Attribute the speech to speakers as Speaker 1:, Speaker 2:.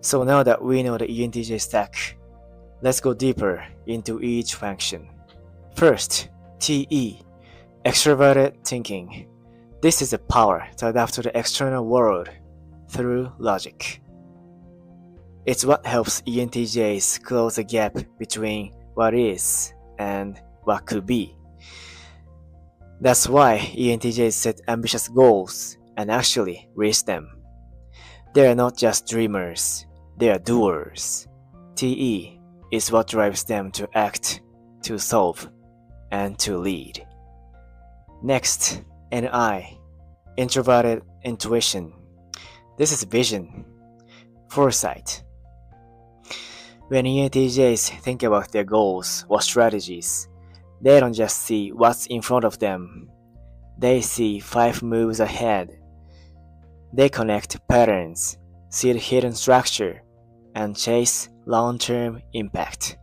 Speaker 1: So now that we know the ENTJ stack, let's go deeper into each function. First, TE, extroverted thinking. This is the power to adapt to the external world through logic. It's what helps ENTJs close the gap between what is and what could be. That's why ENTJs set ambitious goals and actually reach them. They are not just dreamers, they are doers. TE is what drives them to act, to solve, and to lead. Next, NI, introverted intuition. This is vision, foresight. When ENTJs think about their goals or strategies, they don't just see what's in front of them. They see 5 moves ahead. They connect patterns, see the hidden structure, and chase long-term impact.